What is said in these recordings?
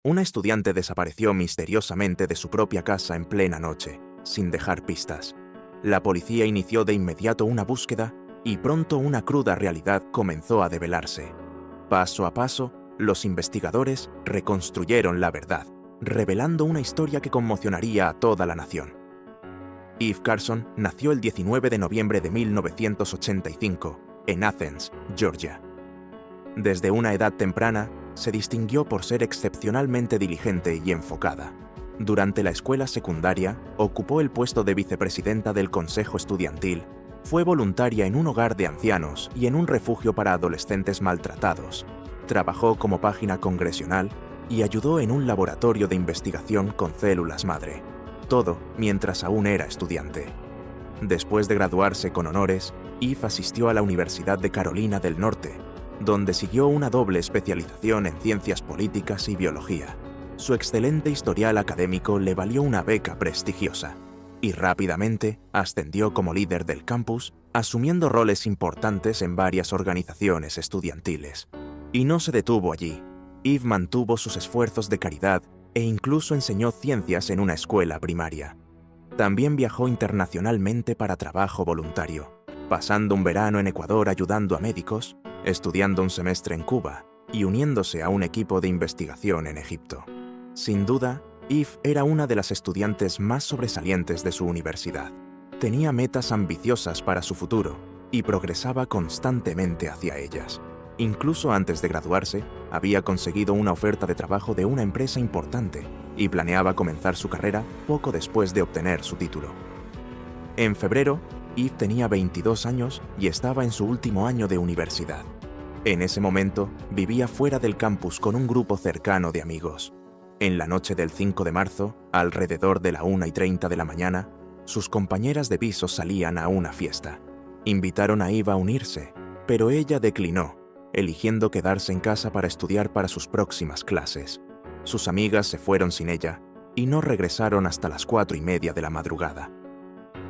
Una estudiante desapareció misteriosamente de su propia casa en plena noche, sin dejar pistas. La policía inició de inmediato una búsqueda y pronto una cruda realidad comenzó a develarse. Paso a paso, los investigadores reconstruyeron la verdad, revelando una historia que conmocionaría a toda la nación. Eve Carson nació el 19 de noviembre de 1985, en Athens, Georgia. Desde una edad temprana, se distinguió por ser excepcionalmente diligente y enfocada. Durante la escuela secundaria, ocupó el puesto de vicepresidenta del Consejo Estudiantil, fue voluntaria en un hogar de ancianos y en un refugio para adolescentes maltratados. Trabajó como página congresional y ayudó en un laboratorio de investigación con células madre. Todo mientras aún era estudiante. Después de graduarse con honores, Eve asistió a la Universidad de Carolina del Norte, donde siguió una doble especialización en ciencias políticas y biología. Su excelente historial académico le valió una beca prestigiosa, y rápidamente ascendió como líder del campus, asumiendo roles importantes en varias organizaciones estudiantiles. Y no se detuvo allí. Eve mantuvo sus esfuerzos de caridad e incluso enseñó ciencias en una escuela primaria. También viajó internacionalmente para trabajo voluntario, pasando un verano en Ecuador ayudando a médicos, estudiando un semestre en Cuba y uniéndose a un equipo de investigación en Egipto. Sin duda, Eve era una de las estudiantes más sobresalientes de su universidad. Tenía metas ambiciosas para su futuro y progresaba constantemente hacia ellas. Incluso antes de graduarse, había conseguido una oferta de trabajo de una empresa importante y planeaba comenzar su carrera poco después de obtener su título. En febrero, Eve tenía 22 años y estaba en su último año de universidad. En ese momento, vivía fuera del campus con un grupo cercano de amigos. En la noche del 5 de marzo, alrededor de la 1:30 de la mañana, sus compañeras de piso salían a una fiesta. Invitaron a Eve a unirse, pero ella declinó, eligiendo quedarse en casa para estudiar para sus próximas clases. Sus amigas se fueron sin ella y no regresaron hasta las 4:30 de la madrugada.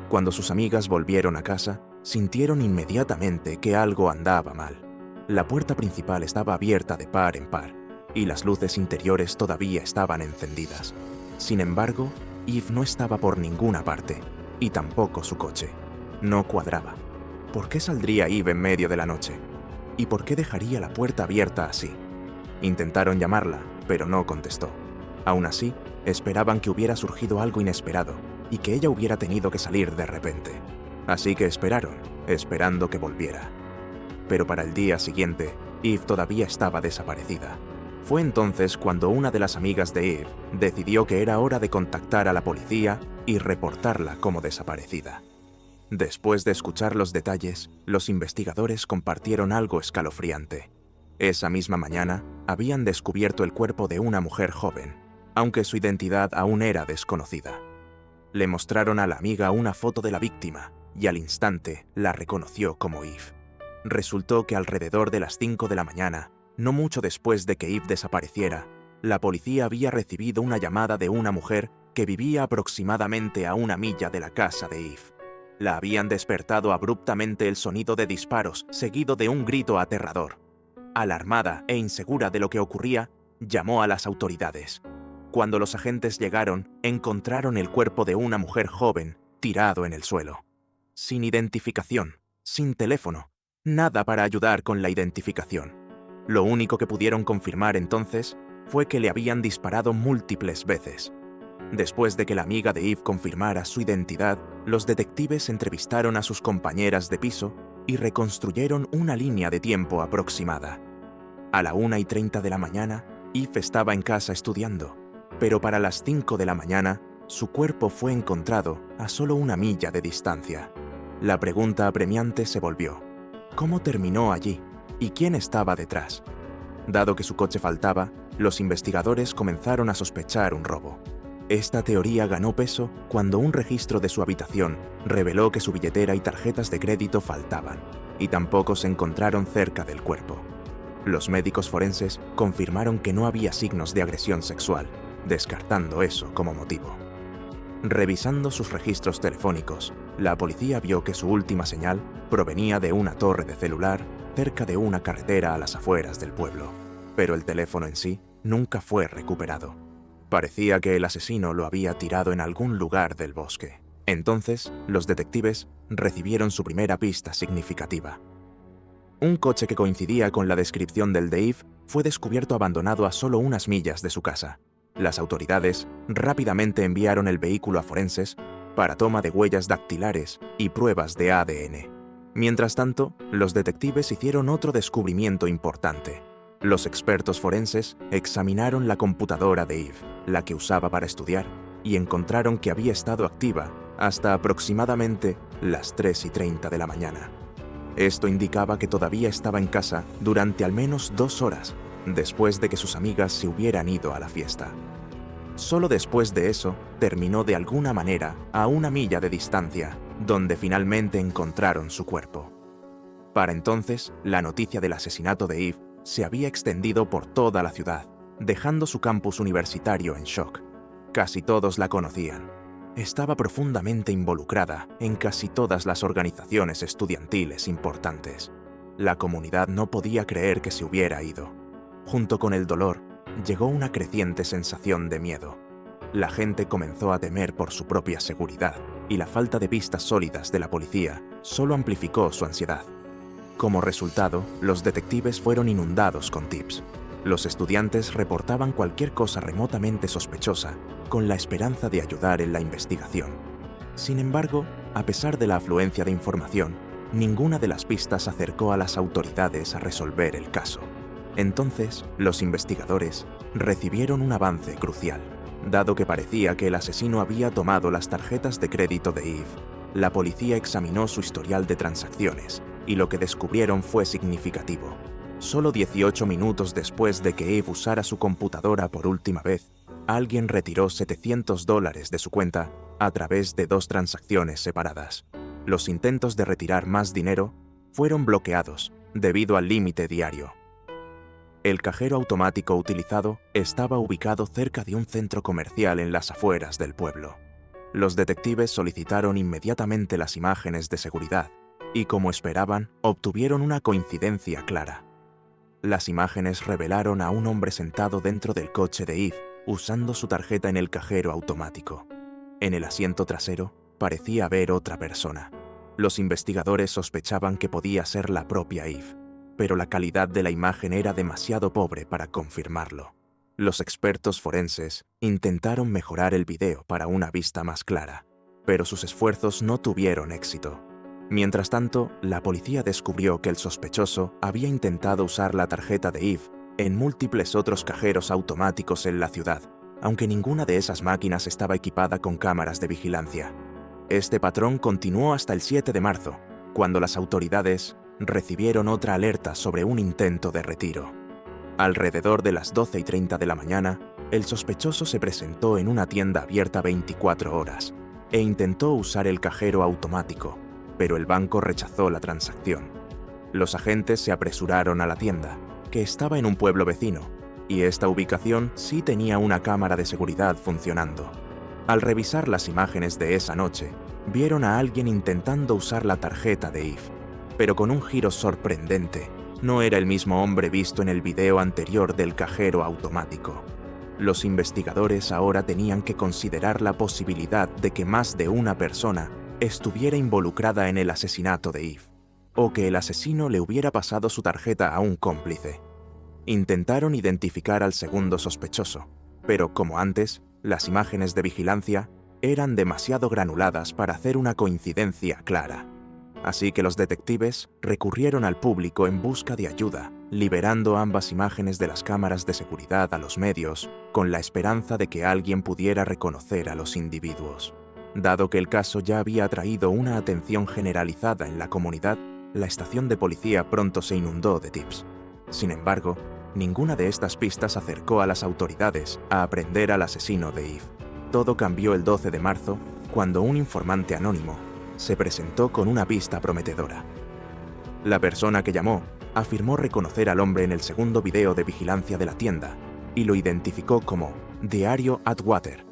Cuando sus amigas volvieron a casa, sintieron inmediatamente que algo andaba mal. La puerta principal estaba abierta de par en par, y las luces interiores todavía estaban encendidas. Sin embargo, Eve no estaba por ninguna parte, y tampoco su coche. No cuadraba. ¿Por qué saldría Eve en medio de la noche? ¿Y por qué dejaría la puerta abierta así? Intentaron llamarla, pero no contestó. Aún así, esperaban que hubiera surgido algo inesperado y que ella hubiera tenido que salir de repente. Así que esperaron, esperando que volviera. Pero para el día siguiente, Eve todavía estaba desaparecida. Fue entonces cuando una de las amigas de Eve decidió que era hora de contactar a la policía y reportarla como desaparecida. Después de escuchar los detalles, los investigadores compartieron algo escalofriante. Esa misma mañana, habían descubierto el cuerpo de una mujer joven, aunque su identidad aún era desconocida. Le mostraron a la amiga una foto de la víctima y al instante la reconoció como Eve. Resultó que alrededor de las 5 de la mañana, no mucho después de que Eve desapareciera, la policía había recibido una llamada de una mujer que vivía aproximadamente a 1 milla de la casa de Eve. La habían despertado abruptamente el sonido de disparos, seguido de un grito aterrador. Alarmada e insegura de lo que ocurría, llamó a las autoridades. Cuando los agentes llegaron, encontraron el cuerpo de una mujer joven tirado en el suelo. Sin identificación, sin teléfono, nada para ayudar con la identificación. Lo único que pudieron confirmar entonces fue que le habían disparado múltiples veces. Después de que la amiga de Eve confirmara su identidad, los detectives entrevistaron a sus compañeras de piso y reconstruyeron una línea de tiempo aproximada. A la 1:30 de la mañana, Eve estaba en casa estudiando, pero para las 5 de la mañana, su cuerpo fue encontrado a solo 1 milla de distancia. La pregunta apremiante se volvió: ¿cómo terminó allí? ¿Y quién estaba detrás? Dado que su coche faltaba, los investigadores comenzaron a sospechar un robo. Esta teoría ganó peso cuando un registro de su habitación reveló que su billetera y tarjetas de crédito faltaban, y tampoco se encontraron cerca del cuerpo. Los médicos forenses confirmaron que no había signos de agresión sexual, descartando eso como motivo. Revisando sus registros telefónicos, la policía vio que su última señal provenía de una torre de celular cerca de una carretera a las afueras del pueblo, pero el teléfono en sí nunca fue recuperado. Parecía que el asesino lo había tirado en algún lugar del bosque. Entonces, los detectives recibieron su primera pista significativa. Un coche que coincidía con la descripción del de Eve fue descubierto abandonado a solo unas millas de su casa. Las autoridades rápidamente enviaron el vehículo a forenses para toma de huellas dactilares y pruebas de ADN. Mientras tanto, los detectives hicieron otro descubrimiento importante. Los expertos forenses examinaron la computadora de Eve, la que usaba para estudiar, y encontraron que había estado activa hasta aproximadamente las 3:30 de la mañana. Esto indicaba que todavía estaba en casa durante al menos 2 horas después de que sus amigas se hubieran ido a la fiesta. Solo después de eso, terminó de alguna manera a 1 milla de distancia, donde finalmente encontraron su cuerpo. Para entonces, la noticia del asesinato de Eve se había extendido por toda la ciudad, dejando su campus universitario en shock. Casi todos la conocían. Estaba profundamente involucrada en casi todas las organizaciones estudiantiles importantes. La comunidad no podía creer que se hubiera ido. Junto con el dolor, llegó una creciente sensación de miedo. La gente comenzó a temer por su propia seguridad, y la falta de pistas sólidas de la policía solo amplificó su ansiedad. Como resultado, los detectives fueron inundados con tips. Los estudiantes reportaban cualquier cosa remotamente sospechosa, con la esperanza de ayudar en la investigación. Sin embargo, a pesar de la afluencia de información, ninguna de las pistas acercó a las autoridades a resolver el caso. Entonces, los investigadores recibieron un avance crucial. Dado que parecía que el asesino había tomado las tarjetas de crédito de Eve, la policía examinó su historial de transacciones, y lo que descubrieron fue significativo. Solo 18 minutos después de que Eve usara su computadora por última vez, alguien retiró $700 de su cuenta a través de 2 transacciones separadas. Los intentos de retirar más dinero fueron bloqueados debido al límite diario. El cajero automático utilizado estaba ubicado cerca de un centro comercial en las afueras del pueblo. Los detectives solicitaron inmediatamente las imágenes de seguridad y, como esperaban, obtuvieron una coincidencia clara. Las imágenes revelaron a un hombre sentado dentro del coche de Eve, usando su tarjeta en el cajero automático. En el asiento trasero parecía haber otra persona. Los investigadores sospechaban que podía ser la propia Eve, pero la calidad de la imagen era demasiado pobre para confirmarlo. Los expertos forenses intentaron mejorar el video para una vista más clara, pero sus esfuerzos no tuvieron éxito. Mientras tanto, la policía descubrió que el sospechoso había intentado usar la tarjeta de Eve en múltiples otros cajeros automáticos en la ciudad, aunque ninguna de esas máquinas estaba equipada con cámaras de vigilancia. Este patrón continuó hasta el 7 de marzo, cuando las autoridades recibieron otra alerta sobre un intento de retiro. Alrededor de las 12:30 de la mañana, el sospechoso se presentó en una tienda abierta 24 horas e intentó usar el cajero automático, pero el banco rechazó la transacción. Los agentes se apresuraron a la tienda, que estaba en un pueblo vecino, y esta ubicación sí tenía una cámara de seguridad funcionando. Al revisar las imágenes de esa noche, vieron a alguien intentando usar la tarjeta de Eve, pero con un giro sorprendente. No era el mismo hombre visto en el video anterior del cajero automático. Los investigadores ahora tenían que considerar la posibilidad de que más de una persona estuviera involucrada en el asesinato de Eve, o que el asesino le hubiera pasado su tarjeta a un cómplice. Intentaron identificar al segundo sospechoso, pero como antes, las imágenes de vigilancia eran demasiado granuladas para hacer una coincidencia clara. Así que los detectives recurrieron al público en busca de ayuda, liberando ambas imágenes de las cámaras de seguridad a los medios, con la esperanza de que alguien pudiera reconocer a los individuos. Dado que el caso ya había atraído una atención generalizada en la comunidad, la estación de policía pronto se inundó de tips. Sin embargo, ninguna de estas pistas acercó a las autoridades a aprender al asesino de Eve. Todo cambió el 12 de marzo, cuando un informante anónimo se presentó con una pista prometedora. La persona que llamó afirmó reconocer al hombre en el segundo video de vigilancia de la tienda y lo identificó como Diario Atwater.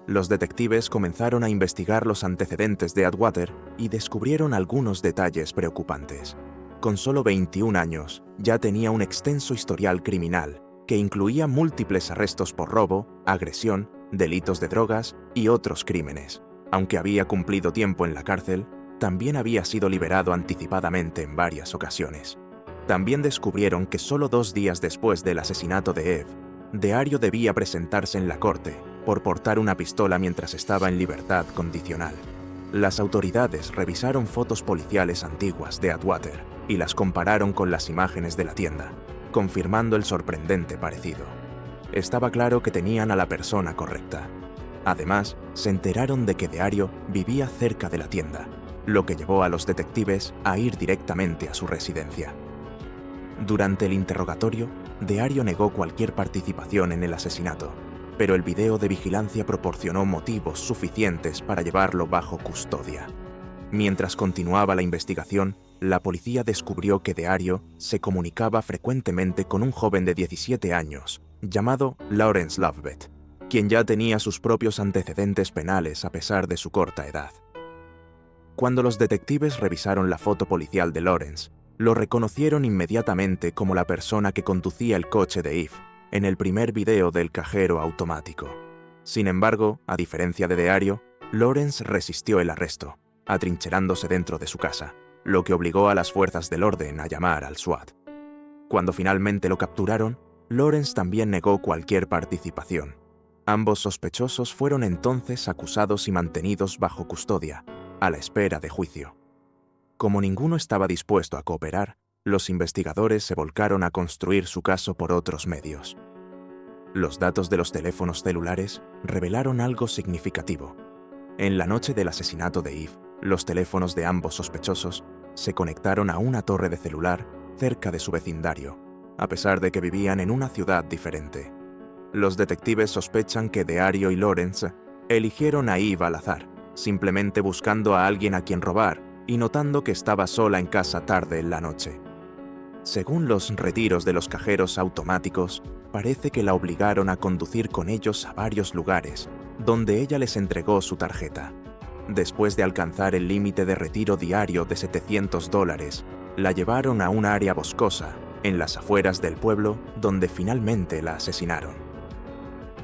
Los detectives comenzaron a investigar los antecedentes de Atwater y descubrieron algunos detalles preocupantes. Con solo 21 años, ya tenía un extenso historial criminal que incluía múltiples arrestos por robo, agresión, delitos de drogas y otros crímenes. Aunque había cumplido tiempo en la cárcel, también había sido liberado anticipadamente en varias ocasiones. También descubrieron que solo 2 días después del asesinato de Eve, Deario debía presentarse en la corte por portar una pistola mientras estaba en libertad condicional. Las autoridades revisaron fotos policiales antiguas de Atwater y las compararon con las imágenes de la tienda, confirmando el sorprendente parecido. Estaba claro que tenían a la persona correcta. Además, se enteraron de que Deario vivía cerca de la tienda, lo que llevó a los detectives a ir directamente a su residencia. Durante el interrogatorio, Deario negó cualquier participación en el asesinato, pero el video de vigilancia proporcionó motivos suficientes para llevarlo bajo custodia. Mientras continuaba la investigación, la policía descubrió que Deario se comunicaba frecuentemente con un joven de 17 años, llamado Lawrence Lovett, quien ya tenía sus propios antecedentes penales a pesar de su corta edad. Cuando los detectives revisaron la foto policial de Lawrence, lo reconocieron inmediatamente como la persona que conducía el coche de Eve en el primer video del cajero automático. Sin embargo, a diferencia de Deario, Lawrence resistió el arresto, atrincherándose dentro de su casa, lo que obligó a las fuerzas del orden a llamar al SWAT. Cuando finalmente lo capturaron, Lawrence también negó cualquier participación. Ambos sospechosos fueron entonces acusados y mantenidos bajo custodia, a la espera de juicio. Como ninguno estaba dispuesto a cooperar, los investigadores se volcaron a construir su caso por otros medios. Los datos de los teléfonos celulares revelaron algo significativo. En la noche del asesinato de Eve, los teléfonos de ambos sospechosos se conectaron a una torre de celular cerca de su vecindario, a pesar de que vivían en una ciudad diferente. Los detectives sospechan que Deario y Lawrence eligieron a Eve al azar, simplemente buscando a alguien a quien robar y notando que estaba sola en casa tarde en la noche. Según los retiros de los cajeros automáticos, parece que la obligaron a conducir con ellos a varios lugares, donde ella les entregó su tarjeta. Después de alcanzar el límite de retiro diario de $700, la llevaron a un área boscosa, en las afueras del pueblo, donde finalmente la asesinaron.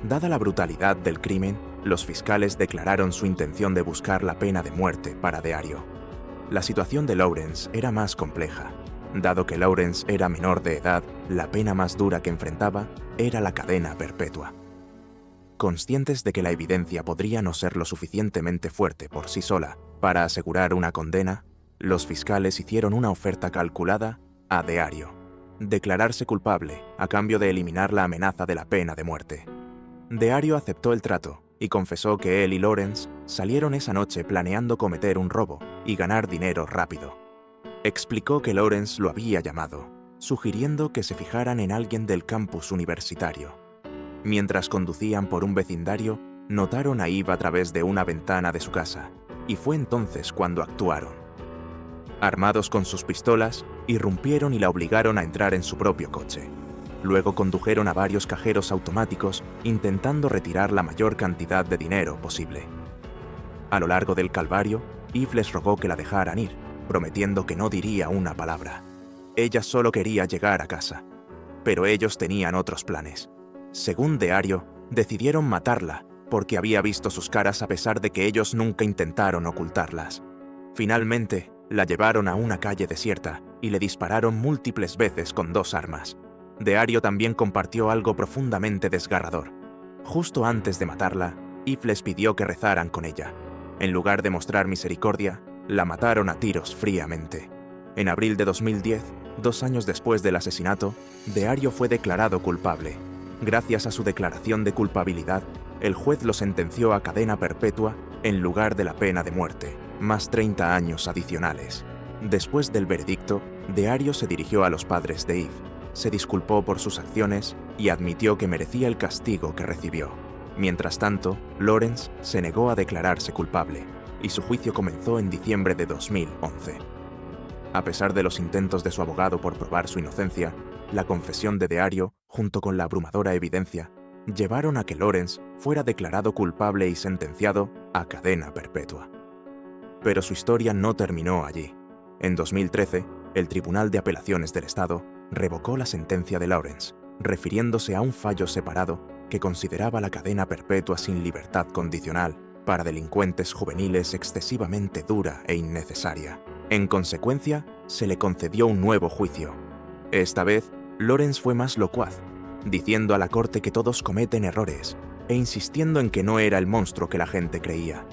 Dada la brutalidad del crimen, los fiscales declararon su intención de buscar la pena de muerte para Deario. La situación de Lawrence era más compleja. Dado que Lawrence era menor de edad, la pena más dura que enfrentaba era la cadena perpetua. Conscientes de que la evidencia podría no ser lo suficientemente fuerte por sí sola para asegurar una condena, los fiscales hicieron una oferta calculada a Deario: declararse culpable a cambio de eliminar la amenaza de la pena de muerte. Deario aceptó el trato y confesó que él y Lawrence salieron esa noche planeando cometer un robo y ganar dinero rápido. Explicó que Lawrence lo había llamado, sugiriendo que se fijaran en alguien del campus universitario. Mientras conducían por un vecindario, notaron a Eve a través de una ventana de su casa, y fue entonces cuando actuaron. Armados con sus pistolas, irrumpieron y la obligaron a entrar en su propio coche. Luego condujeron a varios cajeros automáticos, intentando retirar la mayor cantidad de dinero posible. A lo largo del calvario, Eve les rogó que la dejaran ir, prometiendo que no diría una palabra. Ella solo quería llegar a casa. Pero ellos tenían otros planes. Según Deario, decidieron matarla porque había visto sus caras a pesar de que ellos nunca intentaron ocultarlas. Finalmente, la llevaron a una calle desierta y le dispararon múltiples veces con 2 armas. Deario también compartió algo profundamente desgarrador. Justo antes de matarla, Eve les pidió que rezaran con ella. En lugar de mostrar misericordia, la mataron a tiros fríamente. En abril de 2010, 2 años después del asesinato, Deario fue declarado culpable. Gracias a su declaración de culpabilidad, el juez lo sentenció a cadena perpetua en lugar de la pena de muerte, más 30 años adicionales. Después del veredicto, Deario se dirigió a los padres de Eve, se disculpó por sus acciones y admitió que merecía el castigo que recibió. Mientras tanto, Lawrence se negó a declararse culpable, y su juicio comenzó en diciembre de 2011. A pesar de los intentos de su abogado por probar su inocencia, la confesión de Deario, junto con la abrumadora evidencia, llevaron a que Lawrence fuera declarado culpable y sentenciado a cadena perpetua. Pero su historia no terminó allí. En 2013, el Tribunal de Apelaciones del Estado revocó la sentencia de Lawrence, refiriéndose a un fallo separado que consideraba la cadena perpetua sin libertad condicional para delincuentes juveniles excesivamente dura e innecesaria. En consecuencia, se le concedió un nuevo juicio. Esta vez, Lawrence fue más locuaz, diciendo a la corte que todos cometen errores e insistiendo en que no era el monstruo que la gente creía.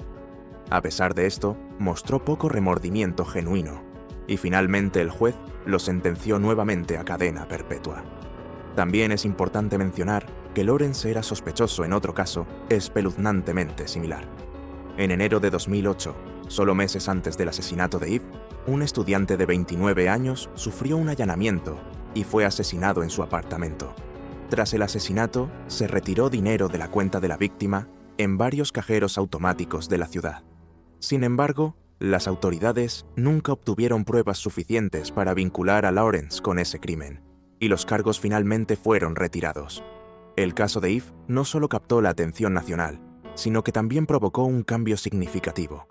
A pesar de esto, mostró poco remordimiento genuino, y finalmente el juez lo sentenció nuevamente a cadena perpetua. También es importante mencionar que Lawrence era sospechoso en otro caso espeluznantemente similar. En enero de 2008, solo meses antes del asesinato de Eve, un estudiante de 29 años sufrió un allanamiento y fue asesinado en su apartamento. Tras el asesinato, se retiró dinero de la cuenta de la víctima en varios cajeros automáticos de la ciudad. Sin embargo, las autoridades nunca obtuvieron pruebas suficientes para vincular a Lawrence con ese crimen, y los cargos finalmente fueron retirados. El caso de Eve no solo captó la atención nacional, sino que también provocó un cambio significativo.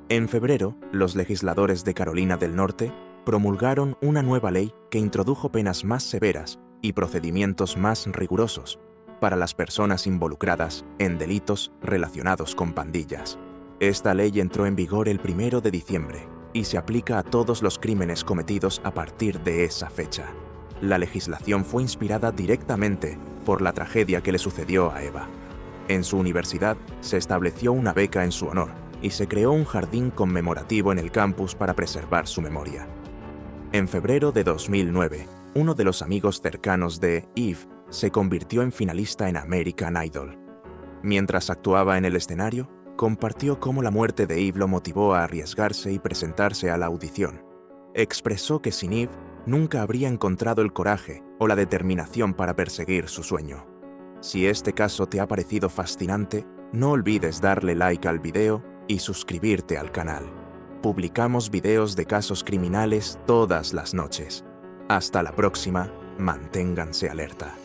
En febrero, los legisladores de Carolina del Norte promulgaron una nueva ley que introdujo penas más severas y procedimientos más rigurosos para las personas involucradas en delitos relacionados con pandillas. Esta ley entró en vigor el 1 de diciembre y se aplica a todos los crímenes cometidos a partir de esa fecha. La legislación fue inspirada directamente por la tragedia que le sucedió a Eva. En su universidad se estableció una beca en su honor y se creó un jardín conmemorativo en el campus para preservar su memoria. En febrero de 2009, uno de los amigos cercanos de Eve se convirtió en finalista en American Idol. Mientras actuaba en el escenario, compartió cómo la muerte de Eve lo motivó a arriesgarse y presentarse a la audición. Expresó que sin Eve nunca habría encontrado el coraje o la determinación para perseguir su sueño. Si este caso te ha parecido fascinante, no olvides darle like al video y suscribirte al canal. Publicamos videos de casos criminales todas las noches. Hasta la próxima, manténganse alerta.